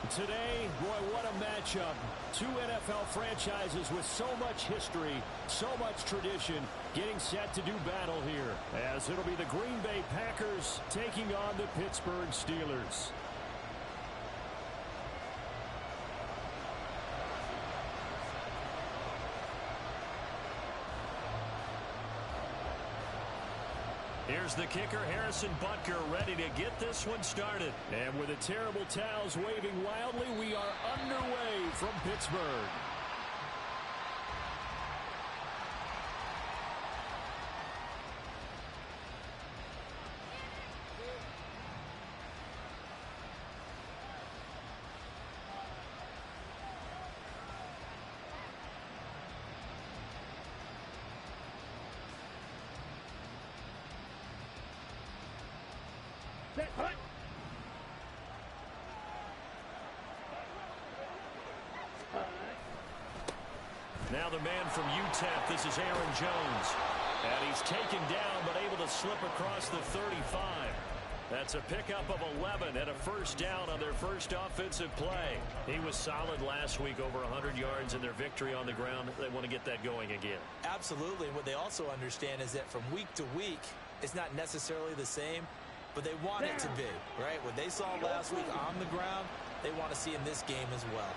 Today, boy, what a matchup. Two NFL franchises with so much history, so much tradition, getting set to do battle here. As it'll be the Green Bay Packers taking on the Pittsburgh Steelers. Here's the kicker, Harrison Butker, ready to get this one started. And with the terrible towels waving wildly, we are underway from Pittsburgh. Now the man from UTEP, this is Aaron Jones. And he's taken down, but able to slip across the 35. That's a pickup of 11 and a first down on their first offensive play. He was solid last week, over 100 yards in their victory on the ground. They want to get that going again. Absolutely. What they also understand is that from week to week, it's not necessarily the same, but they want it to be, right? What they saw last week on the ground, they want to see in this game as well.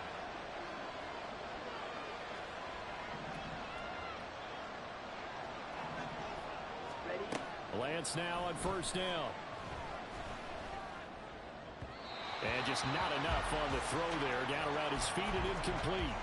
Lance now on first down. And just not enough on the throw there. Down around his feet and incomplete.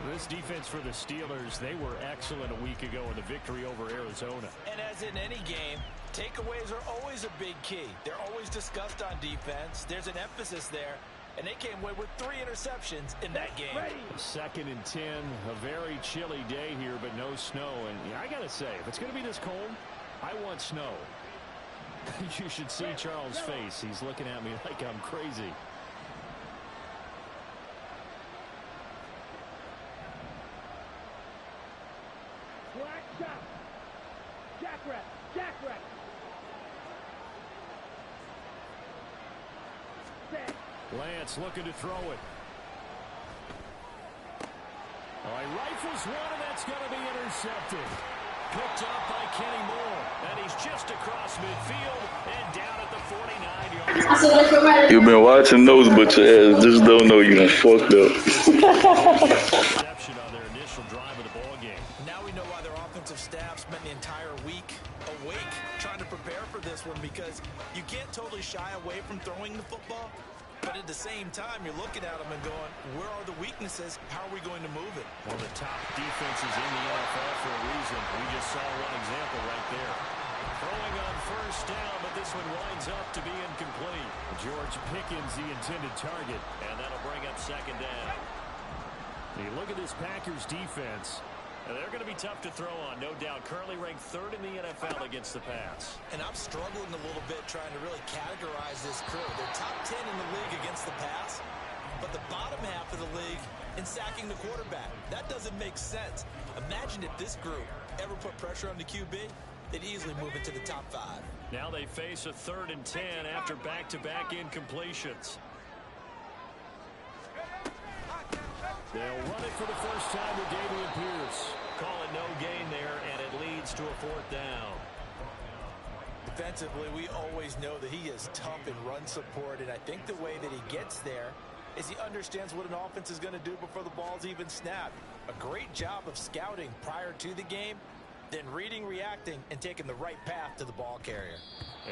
This defense for the Steelers, they were excellent a week ago in the victory over Arizona. And as in any game, takeaways are always a big key. They're always discussed on defense. There's an emphasis there. And they came away with 3 interceptions in that game. 2nd and 10, a very chilly day here, but no snow. And I got to say, if it's going to be this cold, I want snow. You should see Charles' face. He's looking at me like I'm crazy. Lance looking to throw it. Oh, he rifles one, and that's going to be intercepted. Picked up by Kenny Moore. And he's just across midfield and down at the 49-yard line. You've been watching those, but your ass just don't know you done fucked up. Interception on their initial drive of the ball game. Now we know why their offensive staff spent the entire week awake trying to prepare for this one, because you can't totally shy away from throwing the football. But at the same time, you're looking at them and going, where are the weaknesses? How are we going to move it? One of the top defenses in the NFL for a reason. We just saw one example right there. Throwing on first down, but this one winds up to be incomplete. George Pickens, the intended target, and that'll bring up 2nd down. You look at this Packers defense. They're going to be tough to throw on, no doubt. Currently ranked 3rd in the NFL against the pass. And I'm struggling a little bit trying to really categorize this crew. They're top 10 in the league against the pass, but the bottom half of the league in sacking the quarterback. That doesn't make sense. Imagine if this group ever put pressure on the QB, they'd easily move into the top 5. Now they face a 3rd and 10 after back-to-back incompletions. They'll run it for the first time with Dameon Pierce. Call it no gain there, and it leads to a 4th down. Defensively, we always know that he is tough in run support, and I think the way that he gets there is he understands what an offense is going to do before the ball's even snapped. A great job of scouting prior to the game, then reading, reacting, and taking the right path to the ball carrier.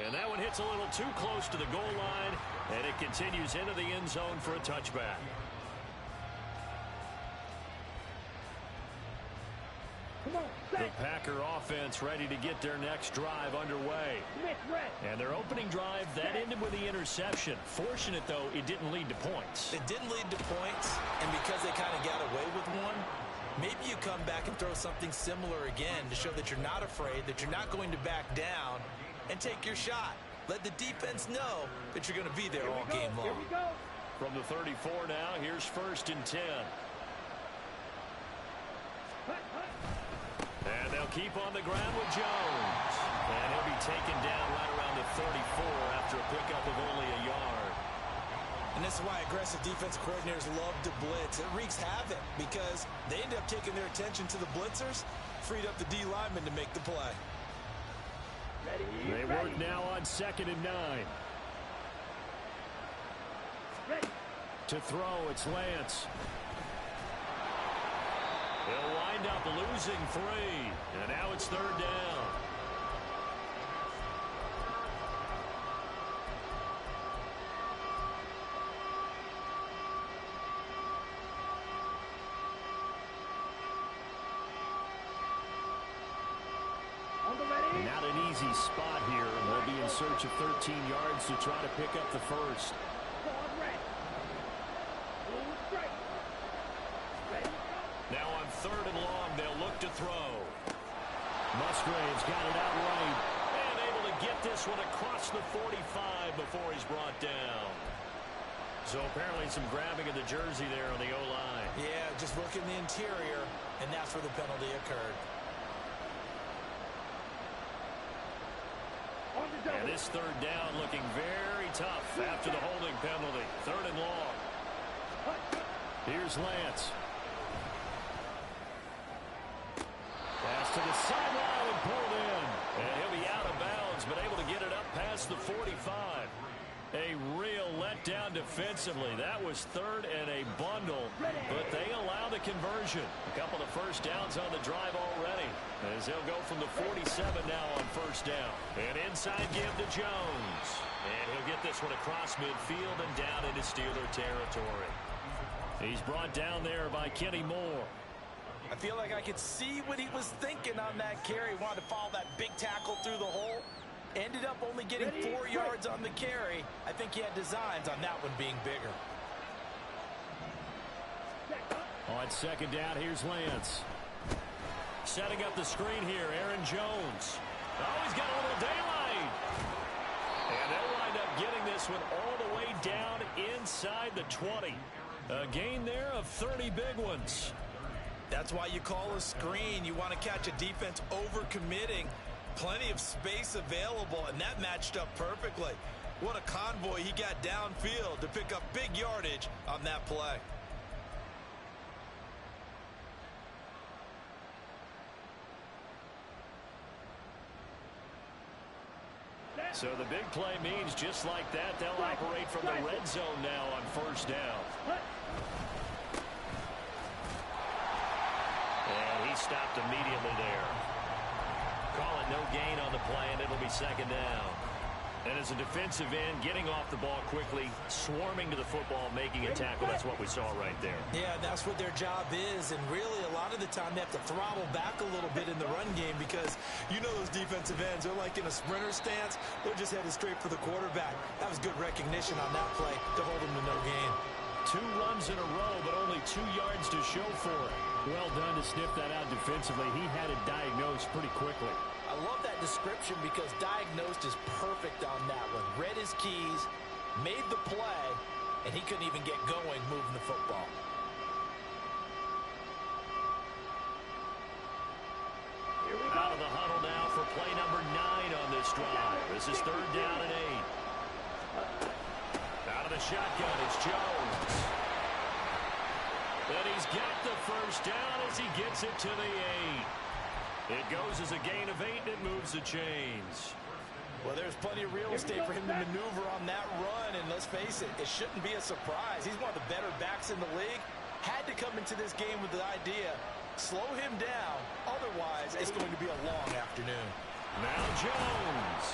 And that one hits a little too close to the goal line, and it continues into the end zone for a touchback. The Packer offense ready to get their next drive underway. And their opening drive, that ended with the interception. Fortunate, though, it didn't lead to points. It didn't lead to points, and because they kind of got away with one, maybe you come back and throw something similar again to show that you're not afraid, that you're not going to back down, and take your shot. Let the defense know that you're going to be there all game long. Here we go. From the 34 now, here's 1st and 10. And they'll keep on the ground with Jones. And he'll be taken down right around the 34 after a pickup of only a yard. And this is why aggressive defensive coordinators love to blitz. It wreaks havoc because they end up taking their attention to the blitzers, freed up the D lineman to make the play. They work now on 2nd and 9. To throw, it's Lance. He'll wind up losing 3. And now it's 3rd down. Not an easy spot here, and they'll be in search of 13 yards to try to pick up the first. Now on 3rd and long, they'll look to throw. Musgrave's got it out right, and able to get this one across the 45 before he's brought down. So apparently some grabbing of the jersey there on the O-line. Yeah, just working the interior, and that's where the penalty occurred. And this 3rd down looking very tough after the holding penalty. 3rd and long. Here's Lance. Pass to the sideline and pulled in. And he'll be out of bounds, but able to get it up past the 45. A real letdown defensively. That was 3rd and a bundle, but they allow the conversion. A couple of first downs on the drive already, as they'll go from the 47 now on 1st down. An inside give to Jones. And he'll get this one across midfield and down into Steeler territory. He's brought down there by Kenny Moore. I feel like I could see what he was thinking on that carry. He wanted to follow that big tackle through the hole. Ended up only getting 4 yards on the carry. I think he had designs on that one being bigger. On 2nd down, here's Lance. Setting up the screen here, Aaron Jones. Oh, he's got a little daylight. And they'll wind up getting this one all the way down inside the 20. A gain there of 30 big ones. That's why you call a screen. You want to catch a defense over-committing. Plenty of space available, and that matched up perfectly. What a convoy he got downfield to pick up big yardage on that play. So the big play means just like that, they'll operate from the red zone now on 1st down. And he stopped immediately there. Call it no gain on the play, and it'll be 2nd down. And as a defensive end, getting off the ball quickly, swarming to the football, making a tackle, that's what we saw right there. Yeah, that's what their job is, and really a lot of the time they have to throttle back a little bit in the run game because you know those defensive ends, they're like in a sprinter stance. They're just headed straight for the quarterback. That was good recognition on that play to hold them to no gain. 2 runs in a row, but only 2 yards to show for it. Well done to sniff that out defensively. He had it diagnosed pretty quickly. I love that description because diagnosed is perfect on that one. Read his keys, made the play, and he couldn't even get going moving the football. Out of the huddle now for play number 9 on this drive. This is 3rd down and 8. Out of the shotgun, it's Jones. And he's got the first down as he gets it to the 8. It goes as a gain of 8, and it moves the chains. Well, there's plenty of real estate for him to maneuver on that run, and let's face it, it shouldn't be a surprise. He's one of the better backs in the league. Had to come into this game with the idea, slow him down, otherwise it's going to be a long afternoon. Now Jones.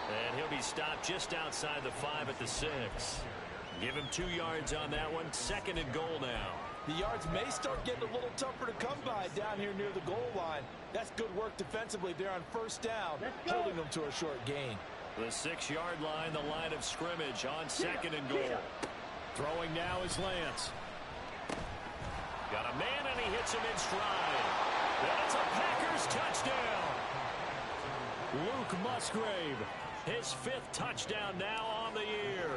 And he'll be stopped just outside the 5 at the 6. Give him 2 yards on that one. 2nd and goal now. The yards may start getting a little tougher to come by down here near the goal line. That's good work defensively there on 1st down, holding them to a short gain. The 6-yard line, the line of scrimmage on 2nd and goal. Throwing now is Lance. Got a man, and he hits him in stride. And it's a Packers touchdown. Luke Musgrave, his 5th touchdown now on the year.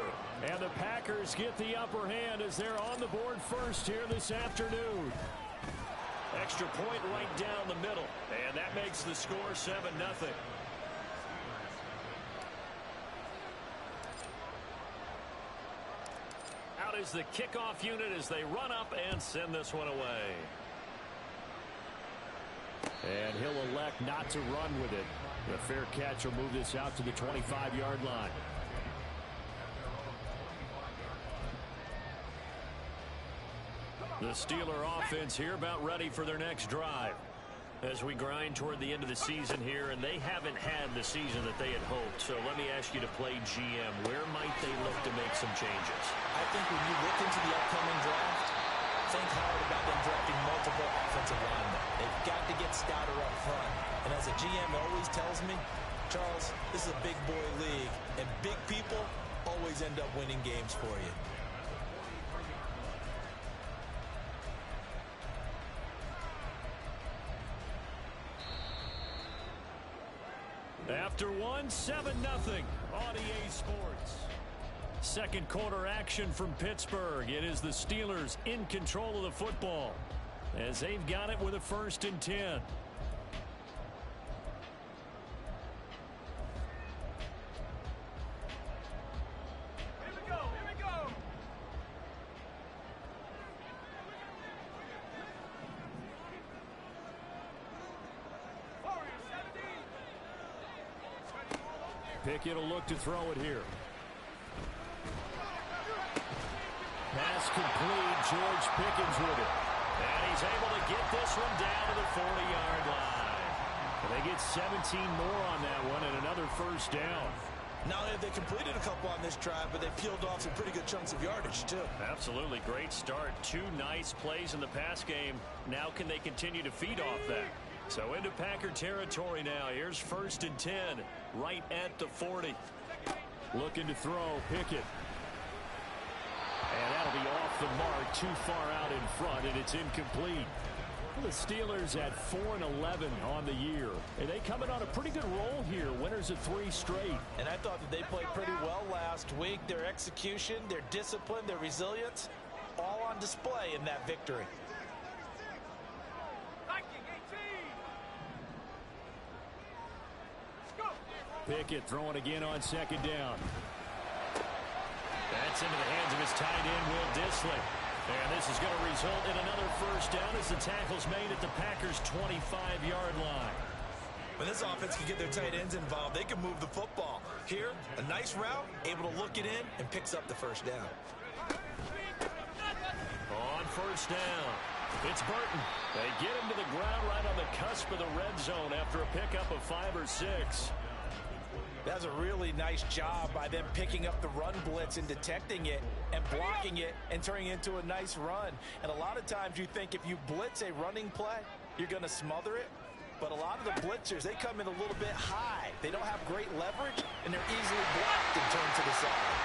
And the Packers get the upper hand as they're on the board first here this afternoon. Extra point right down the middle. And that makes the score 7-0. is the kickoff unit as they run up and send this one away. And he'll elect not to run with it. The fair catch will move this out to the 25-yard line. The Steeler offense here about ready for their next drive. As we grind toward the end of the season here, and they haven't had the season that they had hoped. So let me ask you to play GM. Where might they look to make some changes? I think when you look into the upcoming draft, think hard about them drafting multiple offensive linemen. They've got to get stouter up front. And as a GM always tells me, Charles, this is a big boy league, and big people always end up winning games for you. After one, 7-0 on EA Sports. Second quarter action from Pittsburgh. It is the Steelers in control of the football as they've got it with a 1st and 10. Here we go. Pickett will look to throw it here. Pass complete. George Pickens with it. And he's able to get this one down to the 40-yard line. And they get 17 more on that one and another 1st down. Not only have they completed a couple on this drive, but they peeled off some pretty good chunks of yardage, too. Absolutely. Great start. 2 nice plays in the pass game. Now can they continue to feed off that? So into Packer territory now. Here's 1st and 10, right at the 40. Looking to throw, Pickett. And that'll be off the mark, too far out in front, and it's incomplete. The Steelers at 4-11 on the year. And they coming on a pretty good roll here. Winners of 3 straight. And I thought that they played pretty well last week. Their execution, their discipline, their resilience, all on display in that victory. Pickett throwing again on 2nd down. That's into the hands of his tight end, Will Dissly. And this is going to result in another 1st down as the tackle's made at the Packers' 25-yard line. When this offense can get their tight ends involved, they can move the football. Here, a nice route, able to look it in, and picks up the 1st down. On 1st down, it's Burton. They get him to the ground right on the cusp of the red zone after a pickup of 5 or 6. That's a really nice job by them picking up the run blitz and detecting it and blocking it and turning it into a nice run. And a lot of times you think if you blitz a running play, you're going to smother it. But a lot of the blitzers, they come in a little bit high. They don't have great leverage, and they're easily blocked and turned to the side.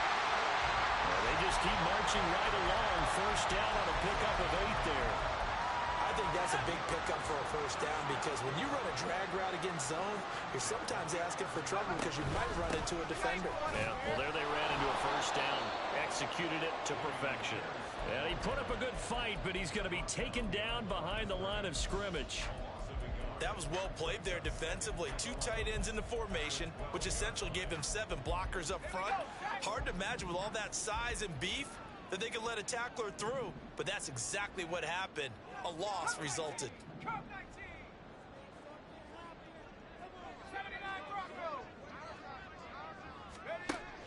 Well, they just keep marching right along. 1st down on a pickup of 8 there. I think that's a big pickup for a 1st down because when you run a drag route against zone, you're sometimes asking for trouble because you might run into a defender. Yeah, well, there they ran into a 1st down. Executed it to perfection. And he put up a good fight, but he's going to be taken down behind the line of scrimmage. That was well played there defensively. 2 tight ends in the formation, which essentially gave them 7 blockers up front. Hard to imagine with all that size and beef that they could let a tackler through, but that's exactly what happened. A loss resulted.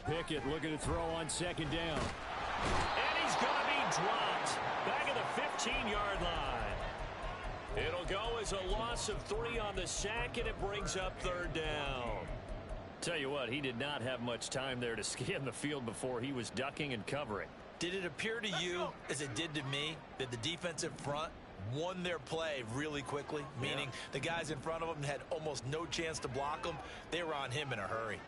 Pickett looking to throw on 2nd down. And he's going to be dropped back at the 15-yard line. It'll go as a loss of 3 on the sack, and it brings up 3rd down. Tell you what, he did not have much time there to scan the field before he was ducking and covering. Did it appear to you, as it did to me, that the defensive front won their play really quickly? Meaning the guys in front of them had almost no chance to block them. They were on him in a hurry.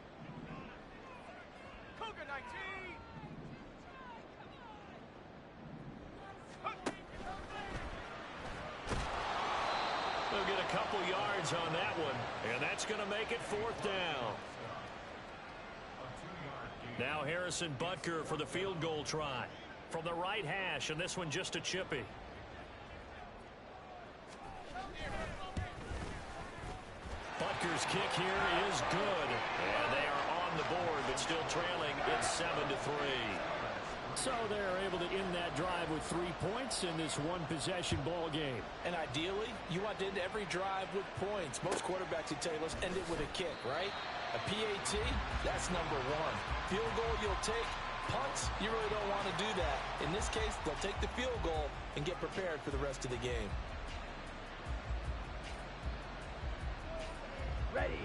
They'll get a couple yards on that one, and that's going to make it 4th down. Now Harrison Butker for the field goal try from the right hash, and this one just a chippy. Butker's kick here is good, and they are on the board, but still trailing. It's 7-3. So they're able to end that drive with 3 points in this one-possession ball game. And ideally, you want to end every drive with points. Most quarterbacks, you tell you, let's end it with a kick, right? A PAT, that's number one. Field goal you'll take. Punts, you really don't want to do that. In this case, they'll take the field goal and get prepared for the rest of the game. Ready.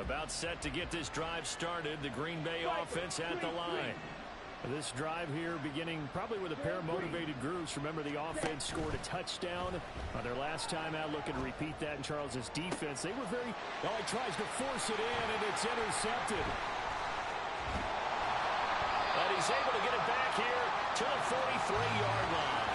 About set to get this drive started. The Green Bay offense at the line. This drive here beginning probably with a pair of motivated groups. Remember, the offense scored a touchdown on their last time out. Looking to repeat that in Charles's defense. They were very... Oh, he tries to force it in, and it's intercepted. And he's able to get it back here to the 43-yard line.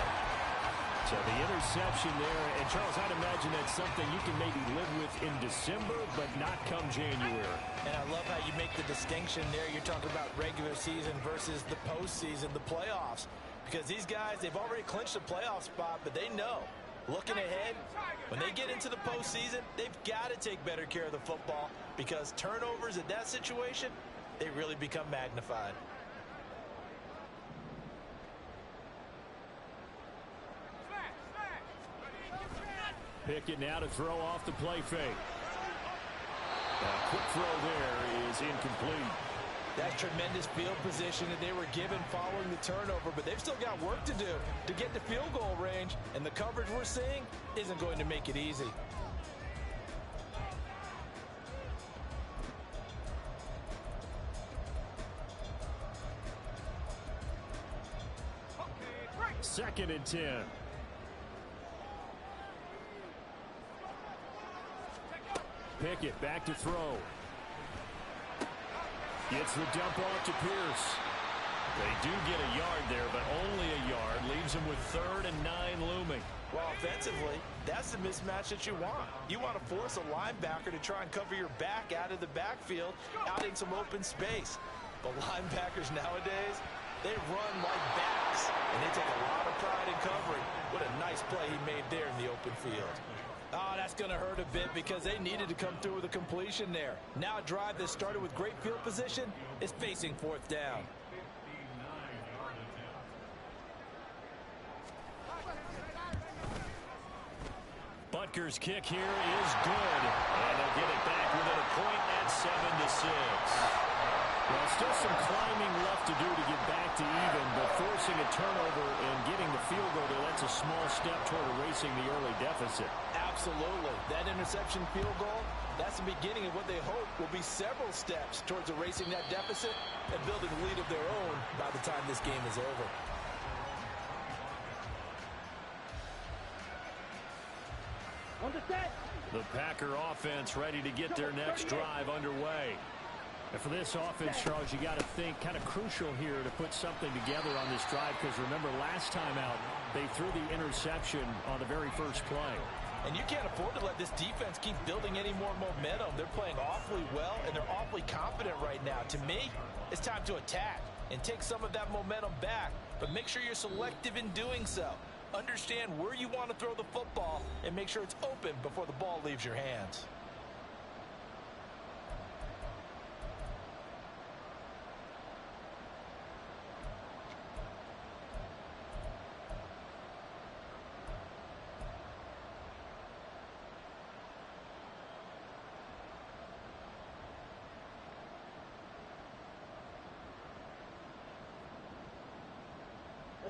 So the interception there. And, Charles, I'd imagine that's something you can maybe live with in December, but not come January. And I love how you make the distinction there. You're talking about regular season versus the postseason, the playoffs. Because these guys, they've already clinched a playoff spot, but they know, looking ahead, when they get into the postseason, they've got to take better care of the football because turnovers in that situation, they really become magnified. Pickett now to throw off the play fake. A quick throw there is incomplete. That's tremendous field position that they were given following the turnover, but they've still got work to do to get to field goal range, and the coverage we're seeing isn't going to make it easy. Second and 10. Pickett back to throw. Gets the dump off to Pierce. They do get a yard there, but only a yard. Leaves them with 3rd and 9 looming. Well, offensively, that's the mismatch that you want. You want to force a linebacker to try and cover your back out of the backfield, out in some open space. But linebackers nowadays, they run like backs, and they take a lot of pride in covering. What a nice play he made there in the open field. Oh, that's going to hurt a bit because they needed to come through with a completion there. Now a drive that started with great field position is facing 4th down. Butker's kick here is good. And they'll get it back within a point at 7-6. Well, still some climbing left to do to get back to even, but forcing a turnover and getting the field goal there, that's a small step toward erasing the early deficit. Absolutely. That interception field goal, that's the beginning of what they hope will be several steps towards erasing that deficit and building a lead of their own by the time this game is over. The Packer offense ready to get their next drive underway. And for this offense, Charles, you got to think kind of crucial here to put something together on this drive because remember last time out they threw the interception on the very first play. And you can't afford to let this defense keep building any more momentum. They're playing awfully well, and they're awfully confident right now. To me, it's time to attack and take some of that momentum back, but make sure you're selective in doing so. Understand where you want to throw the football and make sure it's open before the ball leaves your hands.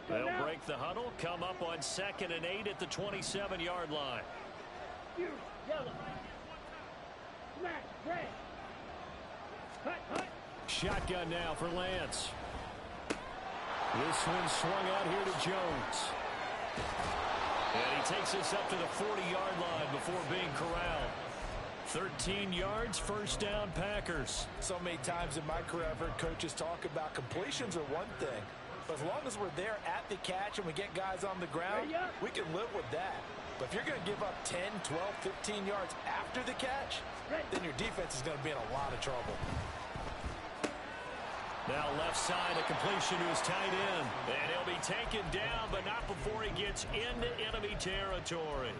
They'll break the huddle, come up on 2nd and 8 at the 27-yard line. Shotgun now for Lance. This one swung out here to Jones. And he takes us up to the 40-yard line before being corralled. 13 yards, 1st down, Packers. So many times in my career I've heard coaches talk about completions are one thing. But as long as we're there at the catch and we get guys on the ground, we can live with that. But if you're going to give up 10, 12, 15 yards after the catch, then your defense is going to be in a lot of trouble. Now left side, a completion to his tight end. And he'll be taken down, but not before he gets into enemy territory.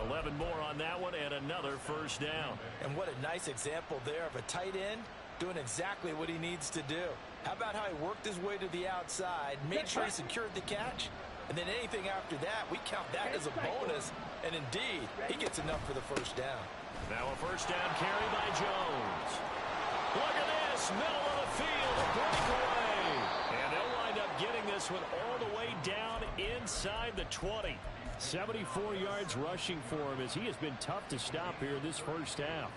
11 more on that one and another 1st down. And what a nice example there of a tight end doing exactly what he needs to do. How about how he worked his way to the outside, made sure he secured the catch, and then anything after that, we count that as a bonus. And indeed, he gets enough for the first down. Now a first down carry by Jones. Look at this, middle of the field, a breakaway. And they'll wind up getting this one all the way down inside the 20. 74 yards rushing for him as he has been tough to stop here this first half.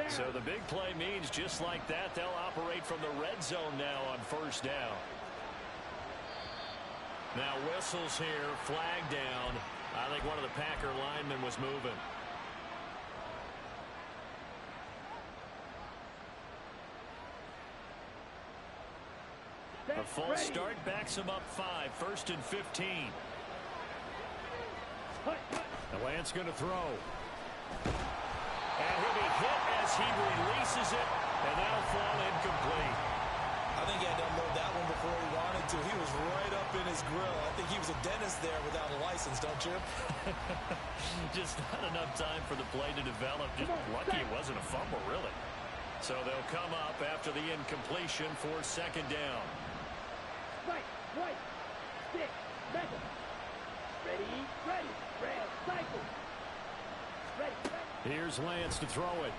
So the big play means just like that, they'll operate from the red zone now on first down. Now whistles here, flag down. I think one of the Packer linemen was moving. A false start backs him up 5, 1st and 15. The Lance going to throw. And he'll be hit as he releases it, and that'll fall incomplete. I think he had to unload that one before he wanted to. He was right up in his grill. I think he was a dentist there without a license, don't you? Just not enough time for the play to develop. Just lucky it wasn't a fumble, really. So they'll come up after the incompletion for second down. Right, stick, measure. Ready, red, cycle. Ready. Here's Lance to throw it.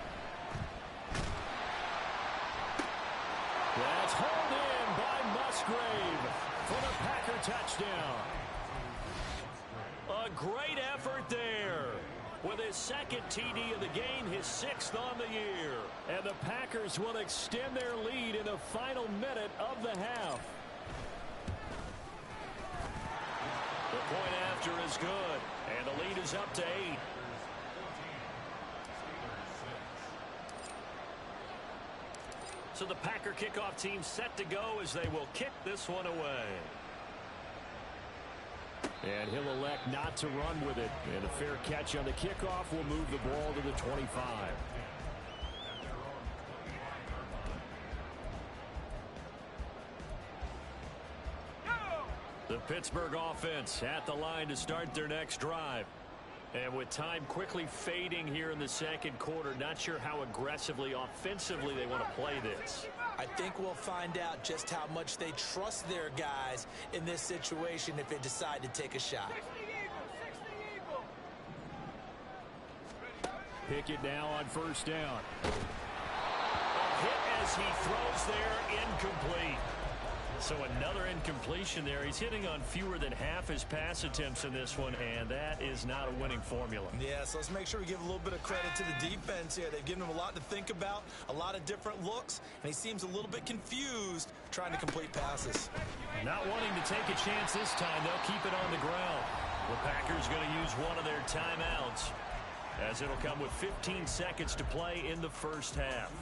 That's hauled in by Musgrave for the Packer touchdown. A great effort there. With his second TD of the game, his 6th on the year. And the Packers will extend their lead in the final minute of the half. The point after is good, and the lead is up to 8. So the Packer kickoff team set to go as they will kick this one away. And he'll elect not to run with it. And a fair catch on the kickoff will move the ball to the 25. The Pittsburgh offense at the line to start their next drive. And with time quickly fading here in the second quarter, not sure how aggressively, offensively they want to play this. I think we'll find out just how much they trust their guys in this situation if they decide to take a shot. Pickett now on first down. A hit as he throws there, incomplete. So another incompletion there. He's hitting on fewer than half his pass attempts in this one, and that is not a winning formula. Yeah, so let's make sure we give a little bit of credit to the defense here. They've given him a lot to think about, a lot of different looks, and he seems a little bit confused trying to complete passes. Not wanting to take a chance this time. They'll keep it on the ground. The Packers going to use one of their timeouts, as it'll come with 15 seconds to play in the first half.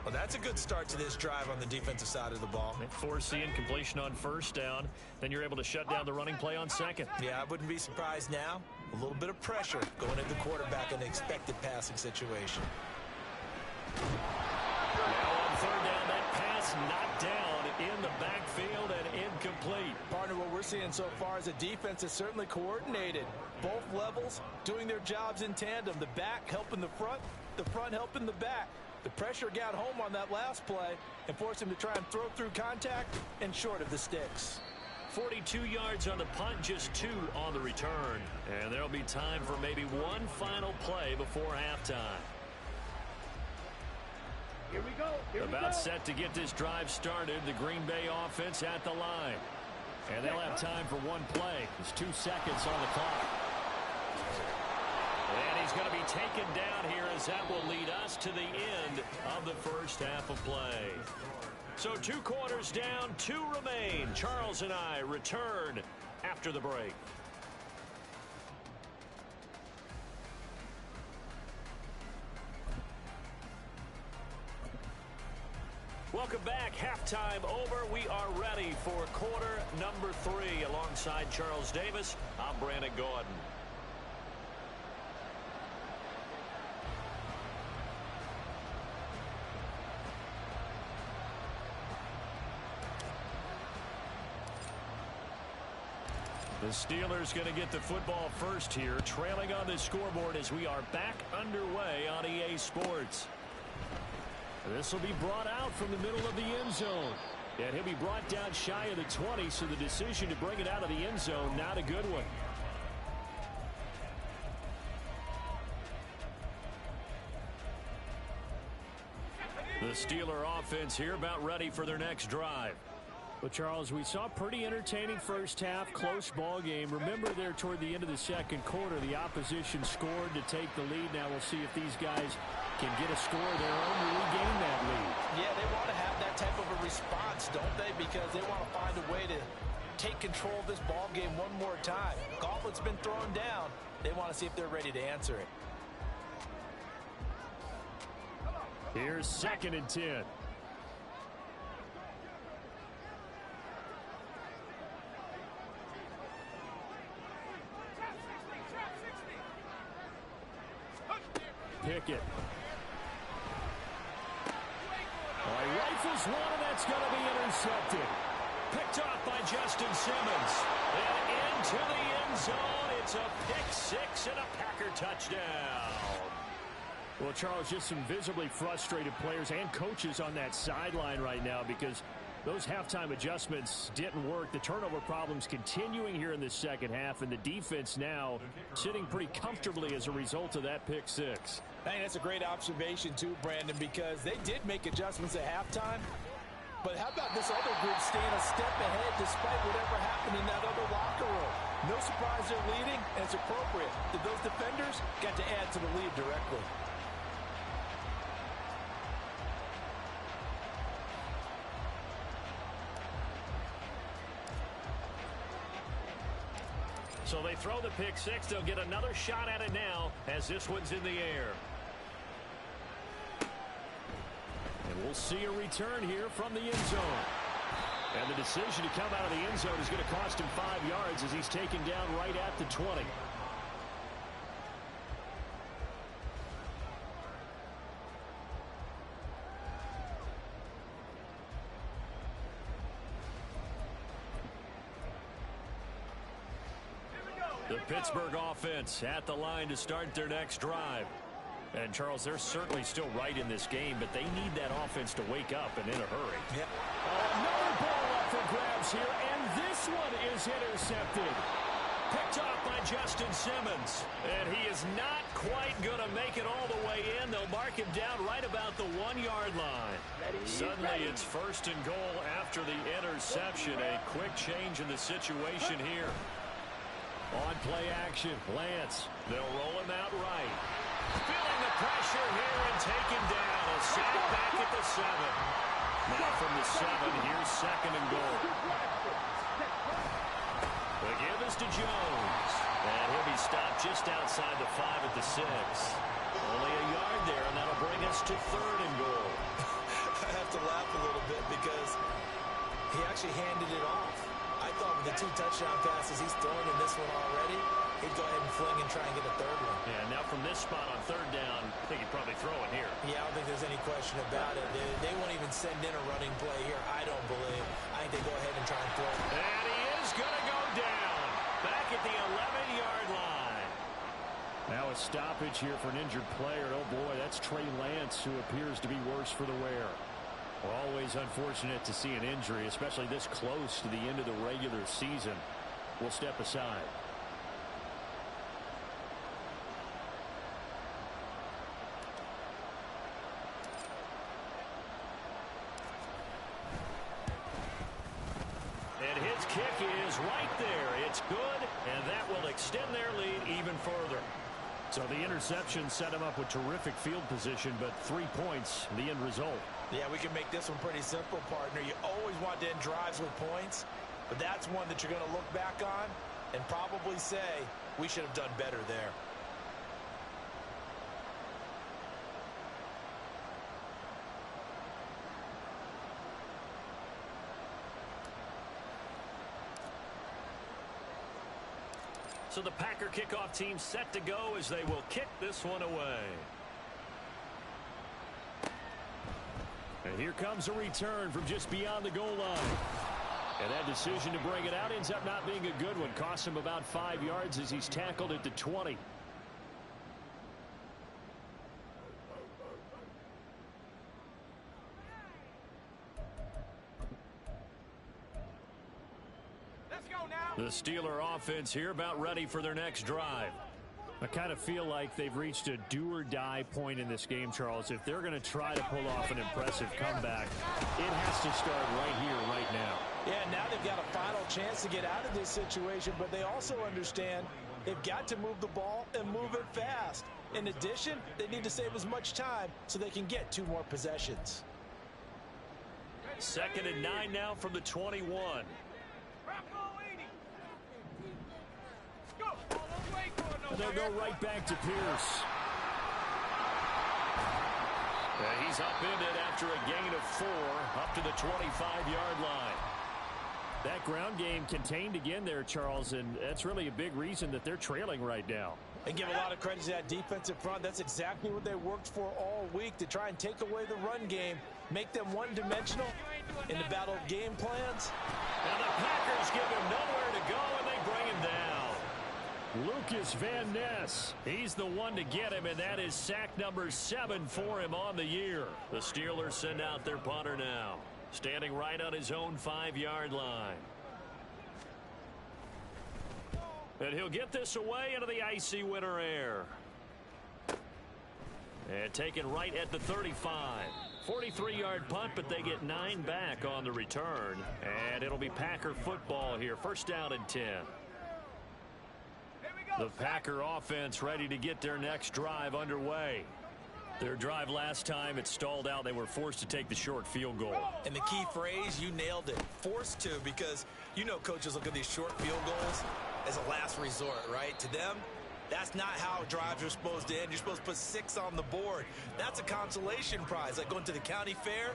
Well, that's a good start to this drive on the defensive side of the ball. Force the incompletion on first down. Then you're able to shut down the running play on second. Yeah, I wouldn't be surprised now. A little bit of pressure going into the quarterback in an expected passing situation. Now on third down, that pass knocked down in the backfield and incomplete. Partner, what we're seeing so far is a defense is certainly coordinated. Both levels doing their jobs in tandem. The back helping the front helping the back. The pressure got home on that last play and forced him to try and throw through contact and short of the sticks. 42 yards on the punt, just 2 on the return. And there'll be time for maybe one final play before halftime. Here we go. About set to get this drive started, the Green Bay offense at the line. And they'll have time for one play. There's 2 seconds on the clock. And he's going to be taken down here as that will lead us to the end of the first half of play. So 2 quarters down, 2 remain. Charles and I return after the break. Welcome back. Halftime over. We are ready for quarter number 3. Alongside Charles Davis, I'm Brandon Gordon. The Steelers going to get the football first here, trailing on the scoreboard as we are back underway on EA Sports. This will be brought out from the middle of the end zone. And he'll be brought down shy of the 20, so the decision to bring it out of the end zone, not a good one. The Steeler offense here about ready for their next drive. Well, Charles, we saw a pretty entertaining first half, close ball game. Remember there toward the end of the second quarter, the opposition scored to take the lead. Now we'll see if these guys can get a score of their own to regain that lead. Yeah, they want to have that type of a response, don't they? Because they want to find a way to take control of this ball game one more time. Gauntlet's been thrown down. They want to see if they're ready to answer it. Here's 2nd and 10. Pickett. Rifles one, and that's going to be intercepted. Picked off by Justin Simmons. And into the end zone. It's a pick six and a Packer touchdown. Well, Charles, just some visibly frustrated players and coaches on that sideline right now because those halftime adjustments didn't work. The turnover problems continuing here in the second half, and the defense now sitting pretty comfortably as a result of that pick six. Hey, that's a great observation too, Brandon, because they did make adjustments at halftime. But how about this other group staying a step ahead despite whatever happened in that other locker room? No surprise they're leading, and it's appropriate that those defenders got to add to the lead directly. So they throw the pick six. They'll get another shot at it now as this one's in the air. And we'll see a return here from the end zone. And the decision to come out of the end zone is going to cost him 5 yards as he's taken down right at the 20. The Pittsburgh offense at the line to start their next drive. And, Charles, they're certainly still right in this game, but they need that offense to wake up and in a hurry. Yep. Another ball up for grabs here, and this one is intercepted. Picked off by Justin Simmons. And he is not quite going to make it all the way in. They'll mark him down right about the 1-yard line. Suddenly it's 1st and goal after the interception. A quick change in the situation here. On play action, Lance. They'll roll him out right. Feeling the pressure here and taken down. A sack back at the 7. Now from the 7, here's 2nd and goal. The give is to Jones. And he'll be stopped just outside the 5 at the 6. Only a yard there, and that'll bring us to 3rd and goal. I have to laugh a little bit because he actually handed it off. I thought with the 2 touchdown passes he's throwing in this one already, he'd go ahead and fling and try and get a 3rd one. Yeah, now from this spot on 3rd down, I think he'd probably throw it here. Yeah, I don't think there's any question about it. They won't even send in a running play here, I don't believe. I think they go ahead and try and throw it. And he is going to go down. Back at the 11-yard line. Now a stoppage here for an injured player. Oh, boy, that's Trey Lance, who appears to be worse for the wear. Always unfortunate to see an injury, especially this close to the end of the regular season. We'll step aside. And his kick is right there. It's good, and that will extend their lead even further. So the interception set him up with terrific field position, but 3 points, the end result. Yeah, we can make this one pretty simple, partner. You always want to end drives with points, but that's one that you're going to look back on and probably say, we should have done better there. So the Packer kickoff team set to go as they will kick this one away. And here comes a return from just beyond the goal line. And that decision to bring it out ends up not being a good one. Costs him about 5 yards as he's tackled at the 20. The Steeler offense here about ready for their next drive. I kind of feel like they've reached a do-or-die point in this game, Charles. If they're going to try to pull off an impressive comeback, it has to start right here, right now. Yeah, now they've got a final chance to get out of this situation, but they also understand they've got to move the ball and move it fast. In addition, they need to save as much time so they can get 2 more possessions. 2nd and 9 now from the 21. And they'll go right back to Pierce. And he's upended after a gain of 4 up to the 25-yard line. That ground game contained again there, Charles, and that's really a big reason that they're trailing right now. And give a lot of credit to that defensive front. That's exactly what they worked for all week, to try and take away the run game, make them one-dimensional in the battle of game plans. And the Packers give him nowhere to go, and they bring him down. Lucas Van Ness. He's the one to get him, and that is sack number 7 for him on the year. The Steelers send out their punter now, standing right on his own 5-yard line. And he'll get this away into the icy winter air. And taken right at the 35. 43-yard punt, but they get 9 back on the return. And it'll be Packer football here. 1st down and 10. The Packer offense ready to get their next drive underway. Their drive last time, it stalled out. They were forced to take the short field goal. And the key phrase, you nailed it, forced to, because you know coaches look at these short field goals as a last resort, right? To them, that's not how drives are supposed to end. You're supposed to put 6 on the board. That's a consolation prize, like going to the county fair.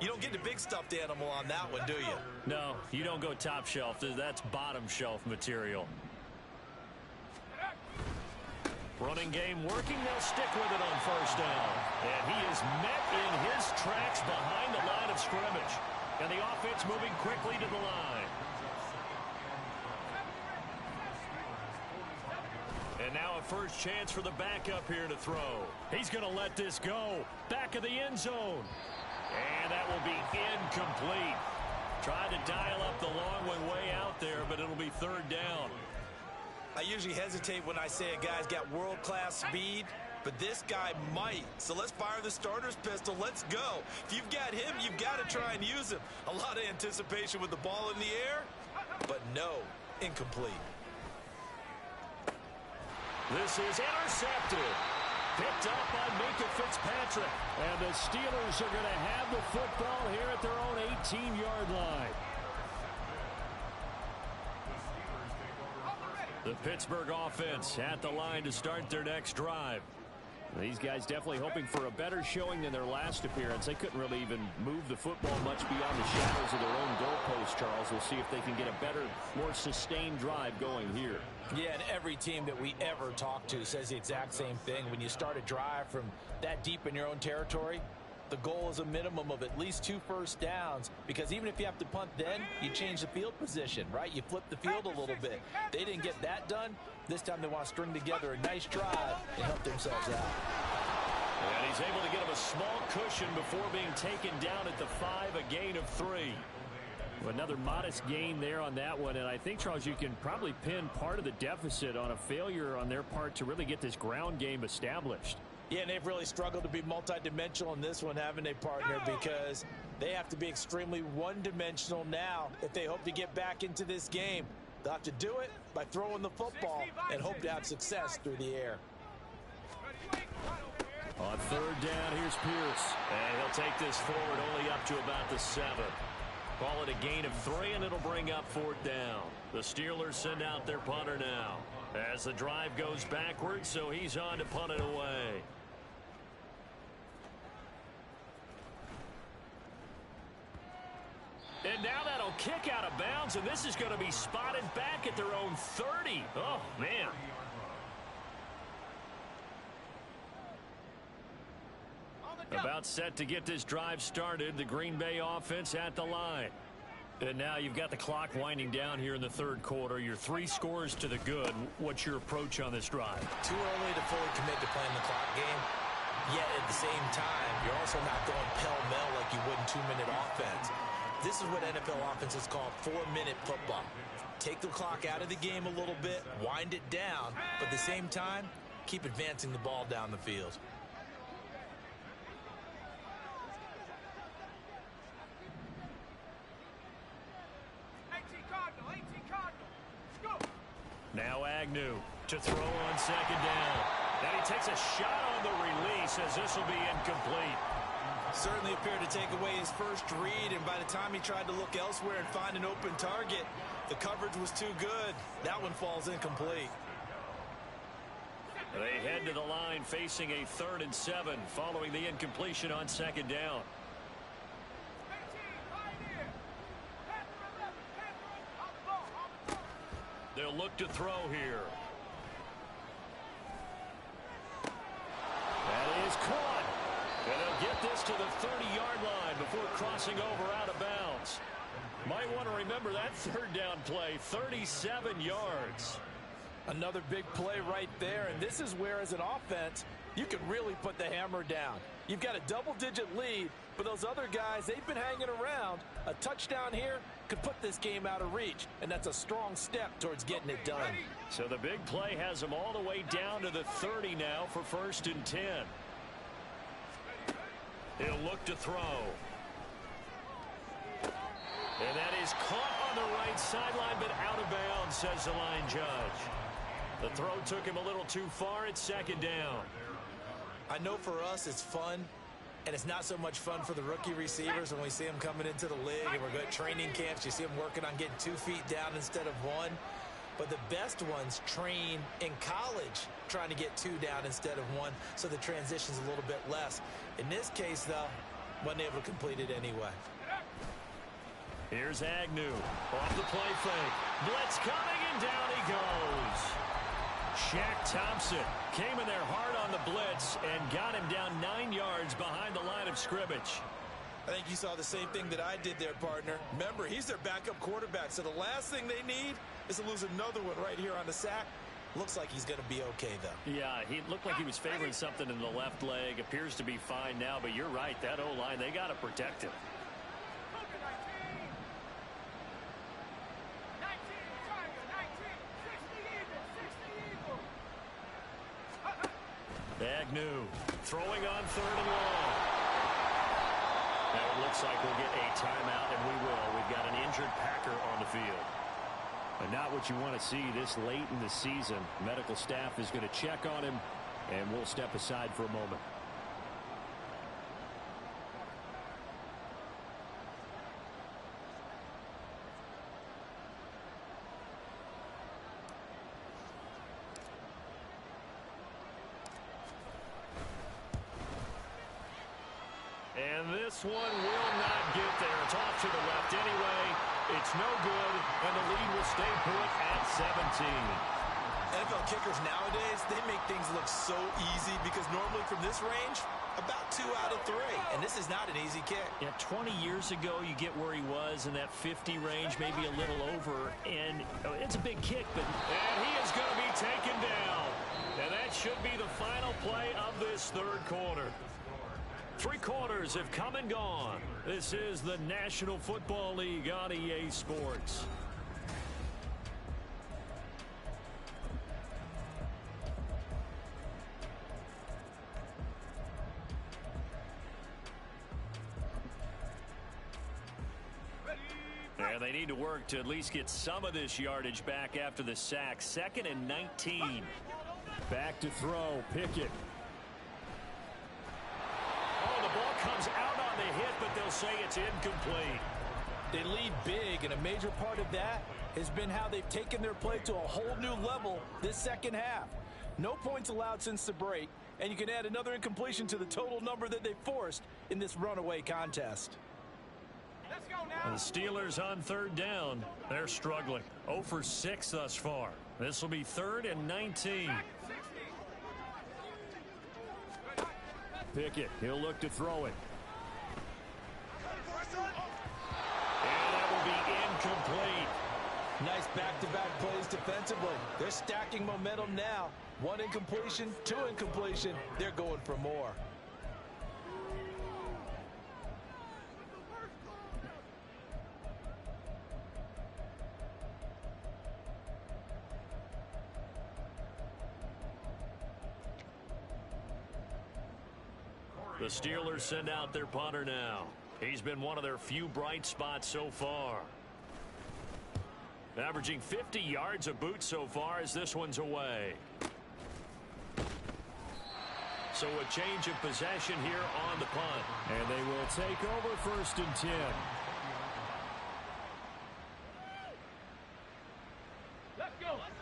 You don't get the big stuffed animal on that one, do you? No, you don't go top shelf. That's bottom shelf material. Running game working. They'll stick with it on 1st down. And he is met in his tracks behind the line of scrimmage. And the offense moving quickly to the line. And now a first chance for the backup here to throw. He's going to let this go. Back of the end zone. And that will be incomplete. Tried to dial up the long one way out there, but it'll be 3rd down. I usually hesitate when I say a guy's got world-class speed, but this guy might. So let's fire the starter's pistol. Let's go. If you've got him, you've got to try and use him. A lot of anticipation with the ball in the air, but no, incomplete. This is intercepted. Picked up by Minka Fitzpatrick. And the Steelers are going to have the football here at their own 18-yard line. The Pittsburgh offense at the line to start their next drive. These guys definitely hoping for a better showing than their last appearance. They couldn't really even move the football much beyond the shadows of their own goalpost, Charles. We'll see if they can get a better, more sustained drive going here. Yeah, and every team that we ever talk to says the exact same thing. When you start a drive from that deep in your own territory, the goal is a minimum of at least 2 first downs, because even if you have to punt then, you change the field position, right? You flip the field a little bit. They didn't get that done. This time they want to string together a nice drive and help themselves out. And he's able to get him a small cushion before being taken down at the 5, a gain of 3. Another modest gain there on that one, and I think, Charles, you can probably pin part of the deficit on a failure on their part to really get this ground game established. Yeah, and they've really struggled to be multidimensional in this one, haven't they, partner? Because they have to be extremely one-dimensional now if they hope to get back into this game. They'll have to do it by throwing the football and hope to have success through the air. On 3rd down, here's Pierce. And he'll take this forward only up to about the 7. Call it a gain of 3, and it'll bring up 4th down. The Steelers send out their punter now as the drive goes backwards, so he's on to punt it away. And now that'll kick out of bounds, and this is going to be spotted back at their own 30. Oh, man. About set to get this drive started. The Green Bay offense at the line. And now you've got the clock winding down here in the 3rd quarter. You're 3 scores to the good. What's your approach on this drive? Too early to fully commit to playing the clock game. Yet at the same time, you're also not going pell-mell like you would in 2-minute offense. This is what NFL offenses call 4-minute football. Take the clock out of the game a little bit, wind it down, but at the same time, keep advancing the ball down the field. Now Agnew to throw on second down. And he takes a shot on the release as this will be incomplete. Certainly appeared to take away his first read, and by the time he tried to look elsewhere and find an open target, the coverage was too good. That one falls incomplete. They head to the line facing a 3rd and 7 following the incompletion on second down. They'll look to throw here. That is caught. And they'll get this to the 30-yard line before crossing over out of bounds. Might want to remember that 3rd down play, 37 yards. Another big play right there, and this is where, as an offense, you can really put the hammer down. You've got a double-digit lead, but those other guys, they've been hanging around. A touchdown here could put this game out of reach, and that's a strong step towards getting it done. So the big play has them all the way down to the 30 now for 1st and 10. He'll look to throw. And that is caught on the right sideline, but out of bounds, says the line judge. The throw took him a little too far at 2nd down. I know for us it's fun, and it's not so much fun for the rookie receivers when we see them coming into the league and we're at training camps. You see them working on getting 2 feet down instead of 1. But the best ones train in college trying to get 2 down instead of 1, so the transition's a little bit less. In this case, though, wasn't able to complete it anyway. Here's Agnew off the play fake. Blitz coming, and down he goes. Shaq Thompson came in there hard on the blitz and got him down 9 yards behind the line of scrimmage. I think you saw the same thing that I did there, partner. Remember, he's their backup quarterback, so the last thing they need is to lose another one right here on the sack. Looks like he's going to be okay, though. Yeah, he looked like he was favoring something in the left leg. Appears to be fine now, but you're right. That O-line, they got to protect him. Agnew throwing on 3rd and long. Now it looks like we'll get a timeout, and we will. We've got an injured Packer on the field. And not what you want to see this late in the season. Medical staff is going to check on him, and we'll step aside for a moment. And this one will not get there. It's off to the left anyway. It's no good, and the lead will stay put at 17. NFL kickers nowadays, they make things look so easy because normally from this range, about 2 out of 3. And this is not an easy kick. Yeah, 20 years ago, you get where he was in that 50 range, maybe a little over. And it's a big kick, but and he is going to be taken down. And that should be the final play of this 3rd quarter. 3 quarters have come and gone. This is the National Football League on EA Sports. And they need to work to at least get some of this yardage back after the sack. 2nd and 19. Back to throw. Pickett. Oh, the ball comes out on the hit, but they'll say it's incomplete. They lead big, and a major part of that has been how they've taken their play to a whole new level this second half. No points allowed since the break, and you can add another incompletion to the total number that they forced in this runaway contest. Let's go now. The Steelers on 3rd down. They're struggling. 0 for 6 thus far. This will be 3rd and 19. Pickett, he'll look to throw it. And that will be incomplete. Nice back-to-back plays defensively. They're stacking momentum now. 1 incompletion, 2 incompletion. They're going for more. The Steelers send out their punter now. He's been one of their few bright spots so far. Averaging 50 yards a boot so far as this one's away. So a change of possession here on the punt. And they will take over 1st and 10.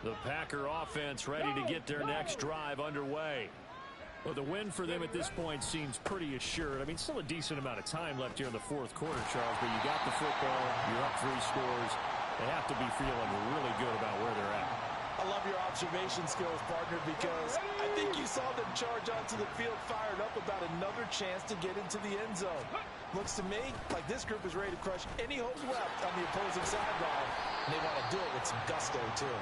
The Packer offense ready to get their next drive underway. Well, the win for them at this point seems pretty assured. I mean, still a decent amount of time left here in the 4th quarter, Charles, but you got the football, you're up 3 scores. They have to be feeling really good about where they're at. I love your observation skills, partner, because I think you saw them charge onto the field fired up about another chance to get into the end zone. Looks to me like this group is ready to crush any holes left on the opposing sideline, and they want to do it with some gusto, too.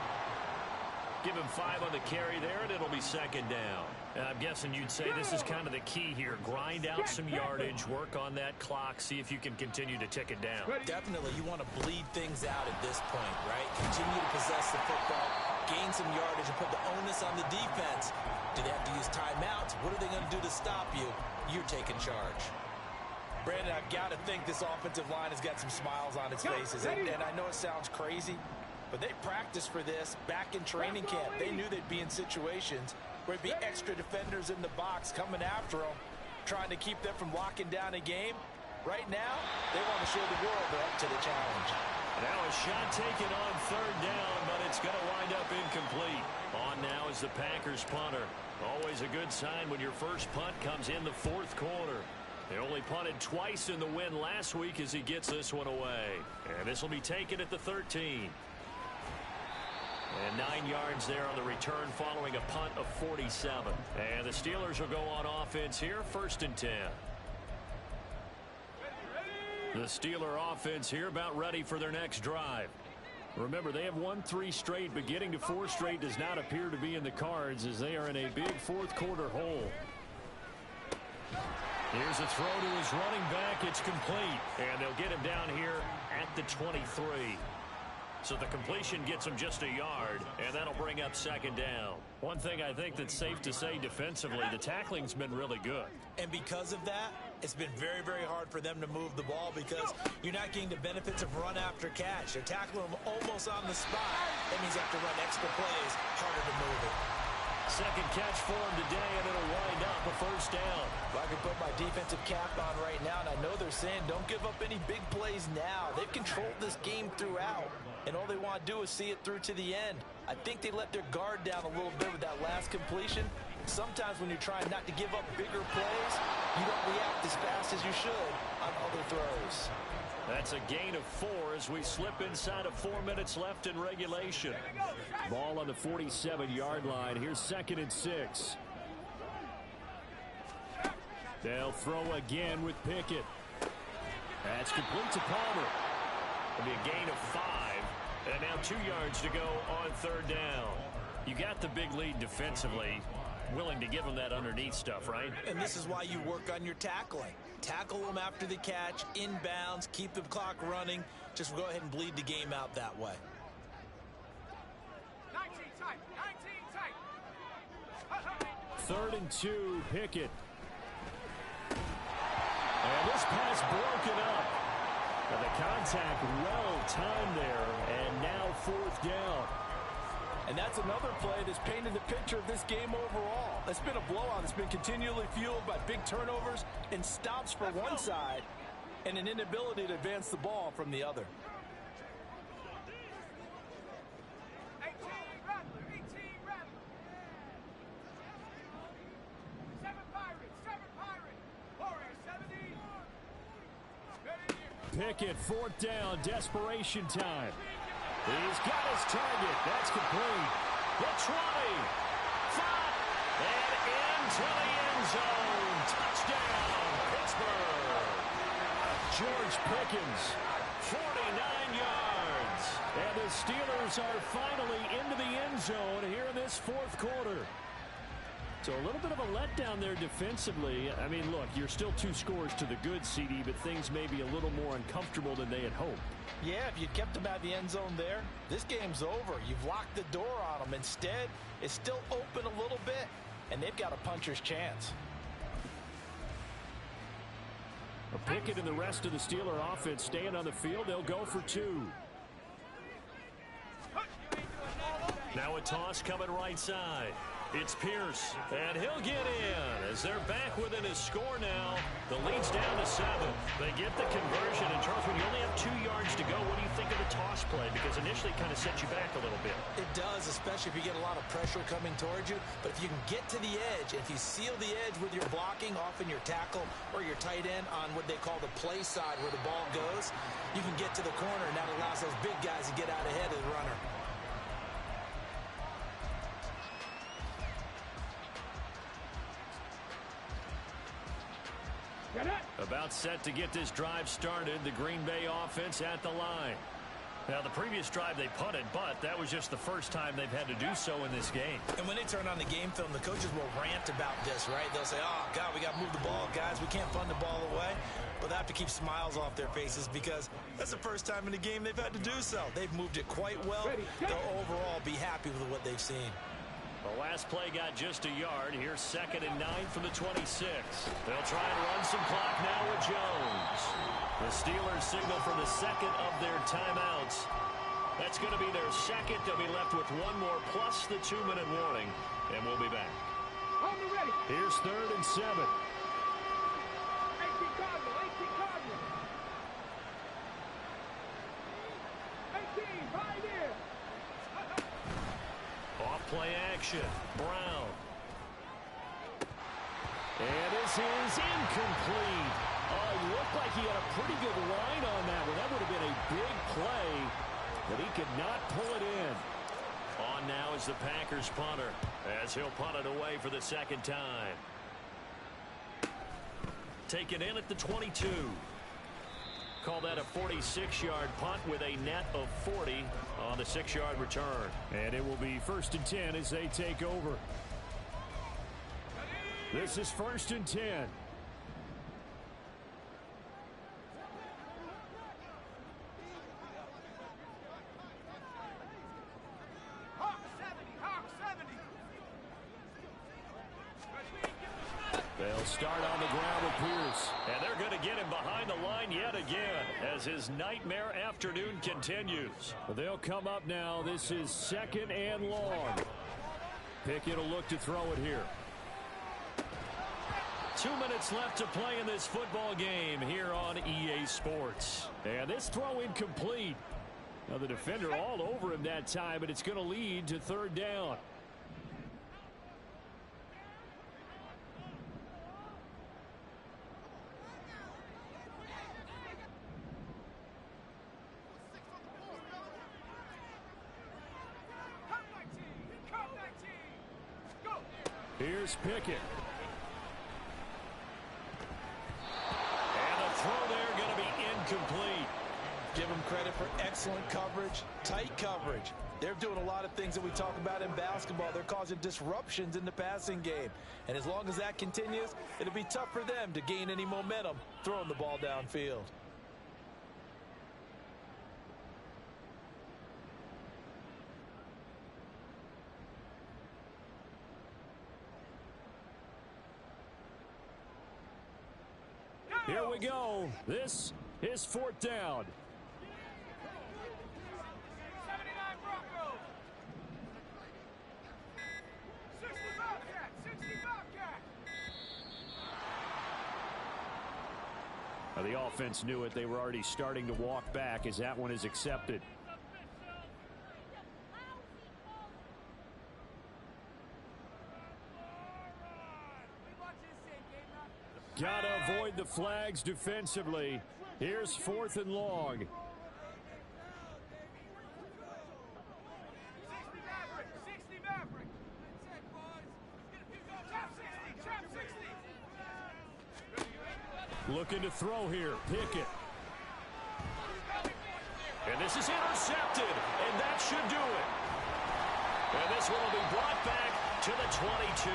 Give him 5 on the carry there, and it'll be 2nd down. And I'm guessing you'd say this is kind of the key here. Grind out some yardage, work on that clock, see if you can continue to tick it down. Definitely, you want to bleed things out at this point, right? Continue to possess the football, gain some yardage, and put the onus on the defense. Do they have to use timeouts? What are they going to do to stop you? You're taking charge. Brandon, I've got to think this offensive line has got some smiles on its faces. And I know it sounds crazy, but they practiced for this back in training camp. They knew they'd be in situations where there'd be extra defenders in the box coming after them, trying to keep them from locking down a game. Right now, they want to show the world they're up to the challenge. Now a shot taken on 3rd down, but it's going to wind up incomplete. On now is the Packers punter. Always a good sign when your first punt comes in the 4th quarter. They only punted twice in the win last week as he gets this one away. And this will be taken at the 13. And 9 yards there on the return following a punt of 47. And the Steelers will go on offense here, 1st and 10. The Steeler offense here about ready for their next drive. Remember, they have won 3 straight, but getting to 4 straight does not appear to be in the cards as they are in a big 4th quarter hole. Here's a throw to his running back. It's complete. And they'll get him down here at the 23. So the completion gets him just a yard, and that'll bring up 2nd down. One thing I think that's safe to say defensively, the tackling's been really good. And because of that, it's been very, very hard for them to move the ball because you're not getting the benefits of run after catch. They're tackling them almost on the spot. That means you have to run extra plays, harder to move it. 2nd catch for him today, and it'll wind up a 1st down. Well, I can put my defensive cap on right now, and I know they're saying don't give up any big plays now. They've controlled this game throughout, and all they want to do is see it through to the end. I think they let their guard down a little bit with that last completion. Sometimes when you're trying not to give up bigger plays, you don't react as fast as you should on other throws. That's a gain of 4 as we slip inside of 4 minutes left in regulation. Ball on the 47-yard line. Here's 2nd and 6. They'll throw again with Pickett. That's complete to Palmer. It'll be a gain of 5. And now 2 yards to go on 3rd down. You got the big lead defensively. Willing to give them that underneath stuff, right? And this is why you work on your tackling. Tackle them after the catch, inbounds, keep the clock running. Just go ahead and bleed the game out that way. 19 tight. 3rd and 2, Pickett. And this pass broken up. And the contact well timed there, and now 4th down. And that's another play that's painted the picture of this game overall. It's been a blowout. It's been continually fueled by big turnovers and stops for one side and an inability to advance the ball from the other. 18 Rattler. 7 Pirates. Warriors 70. Pickett, 4th down, desperation time. He's got his target. That's complete. The 20. 5. And into the end zone. Touchdown, Pittsburgh. George Pickens, 49 yards. and the Steelers are finally into the end zone here in this 4th quarter. So a little bit of a letdown there defensively. I mean, look, you're still 2 scores to the good, CD, but things may be a little more uncomfortable than they had hoped. Yeah, if you kept them at the end zone there, this game's over. You've locked the door on them. Instead, it's still open a little bit, and they've got a puncher's chance. Pickett and the rest of the Steeler offense staying on the field. They'll go for 2. Now a toss coming right side. It's Pierce, and he'll get in as they're back within a score now. The lead's down to 7. They get the conversion, and Charles, when you only have 2 yards to go, what do you think of the toss play? Because initially it kind of sets you back a little bit. It does, especially if you get a lot of pressure coming towards you. But if you can get to the edge, if you seal the edge with your blocking, often your tackle or your tight end on what they call the play side where the ball goes, you can get to the corner, and that allows those big guys to get out ahead of the runner. About set to get this drive started. The Green Bay offense at the line. Now, the previous drive they punted, but that was just the first time they've had to do so in this game. And when they turn on the game film, the coaches will rant about this, right? They'll say, oh, God, we got to move the ball, guys. We can't punt the ball away. But they have to keep smiles off their faces because that's the first time in the game they've had to do so. They've moved it quite well. They'll overall be happy with what they've seen. The last play got just a yard. Here's 2nd and 9 from the 26. They'll try and run some clock now with Jones. The Steelers signal for the second of their timeouts. That's going to be their second. They'll be left with 1 more plus the 2-minute warning, and we'll be back. Here's 3rd and 7. 18 Cardinal, 18 Cardinal. 18, right here. Off play action. Brown. And this is incomplete. Oh, it looked like he had a pretty good line on that one. That would have been a big play, but he could not pull it in. On now is the Packers punter as he'll punt it away for the second time. Taken in at the 22. Call that a 46-yard punt with a net of 40 on the 6-yard return. And it will be 1st and 10 as they take over. This is 1st and 10. Hawk 70, Hawk 70. They'll start on the ground with Pierce. And they're going to get him behind the line yet again as his nightmare afternoon continues. They'll come up now. This is 2nd and long. Pickett will look to throw it here. 2 minutes left to play in this football game here on EA Sports. And this throw incomplete. Now the defender all over him that time, but it's going to lead to 3rd down. Here's Pickett. And the throw there going to be incomplete. Give them credit for excellent coverage, tight coverage. They're doing a lot of things that we talk about in basketball. They're causing disruptions in the passing game. And as long as that continues, it'll be tough for them to gain any momentum throwing the ball downfield. Here we go. This is 4th down. 79 Broncos. 60 Bobcat, 60 Bobcat. Now, the offense knew it. They were already starting to walk back as that one is accepted. Got to avoid the flags defensively. Here's 4th and long. 60 Maverick, 60 Maverick. That's it, boys. Trap 60, trap 60. Looking to throw here. Pickett. And this is intercepted, and that should do it. And this one will be brought back to the 22.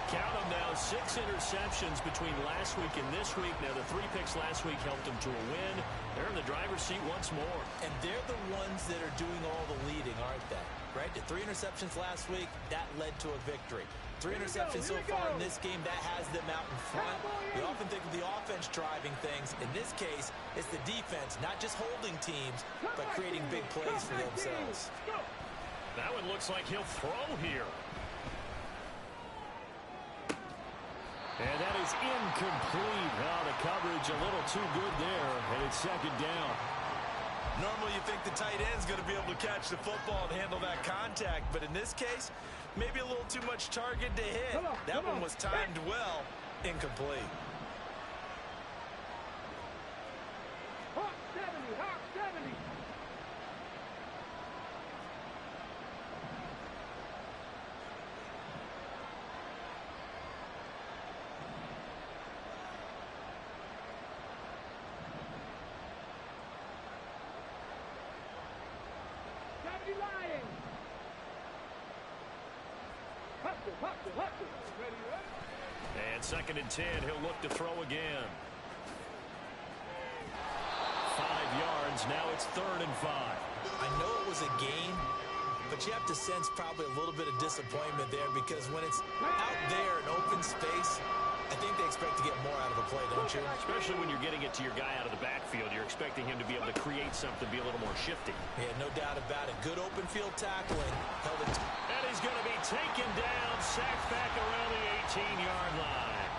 Count them now, 6 interceptions between last week and this week. Now, the 3 picks last week helped them to a win. They're in the driver's seat once more. And they're the ones that are doing all the leading, aren't they? right? The 3 interceptions last week, that led to a victory. 3 interceptions so far in this game, that has them out in front. We often think of the offense driving things. In this case, it's the defense, not just holding teams, but creating big plays for themselves. That one looks like he'll throw here. And that is incomplete. Oh, the coverage a little too good there, and it's second down. Normally you think the tight end's going to be able to catch the football and handle that contact, but in this case, maybe a little too much target to hit. That one was timed well, incomplete. Hawk 70, Hawk 70. Lying. Ready, ready. And second and 10, he'll look to throw again. 5 yards, now it's 3rd and 5. I know it was a gain, but you have to sense probably a little bit of disappointment there because when it's out there in open space, I think they expect to get more out of a play, don't you? Especially when you're getting it to your guy out of the backfield. You're expecting him to be able to create something, be a little more shifty. Yeah, no doubt about it. Good open field tackling. Held it. And he's going to be taken down, sacked back around the 18-yard line.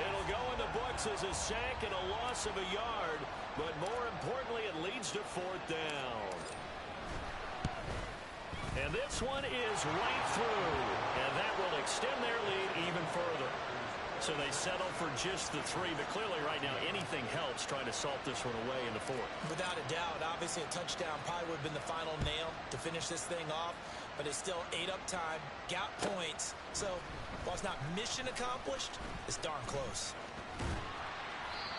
It'll go in the books as a sack and a loss of a yard, but more importantly, it leads to 4th down. And this one is right through, and that will extend their lead even further. So they settle for just the 3, but clearly right now anything helps trying to salt this one away in the 4th. Without a doubt, obviously a touchdown probably would have been the final nail to finish this thing off, but it's still ate up time, got points. So while it's not mission accomplished, it's darn close.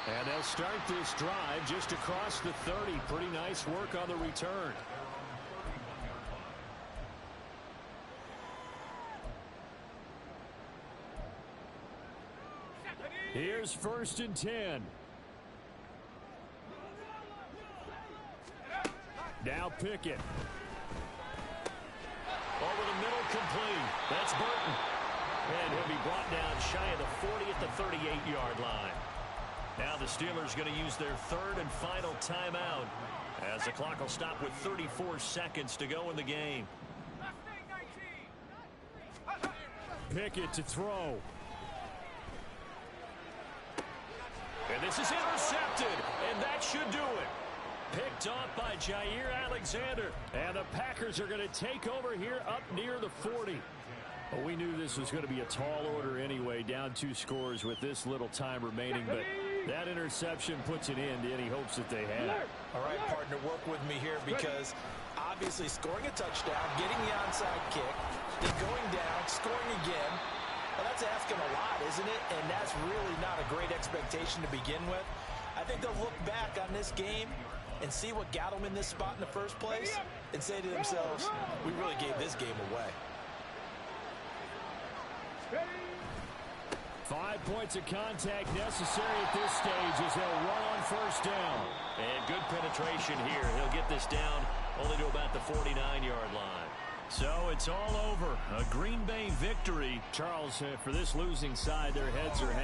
And they'll start this drive just across the 30. Pretty nice work on the return. Here's 1st and 10. Now Pickett. Over the middle, complete. That's Burton. And he'll be brought down shy of the 40 at the 38-yard line. Now the Steelers going to use their 3rd and final timeout as the clock will stop with 34 seconds to go in the game. Pickett to throw. And this is intercepted, and that should do it. Picked off by Jair Alexander. And the Packers are going to take over here up near the 40. Well, we knew this was going to be a tall order anyway, down 2 scores with this little time remaining, but that interception puts an end to any hopes that they had. All right, partner, work with me here because obviously scoring a touchdown, getting the onside kick, then going down, scoring again. Well, that's asking a lot, isn't it? And that's really not a great expectation to begin with. I think they'll look back on this game and see what got them in this spot in the first place and say to themselves, we really gave this game away. 5 points of contact necessary at this stage as they'll run on 1st down. And good penetration here. He'll get this down only to about the 49-yard line. So it's all over. A Green Bay victory. Charles, for this losing side, their heads are hanging.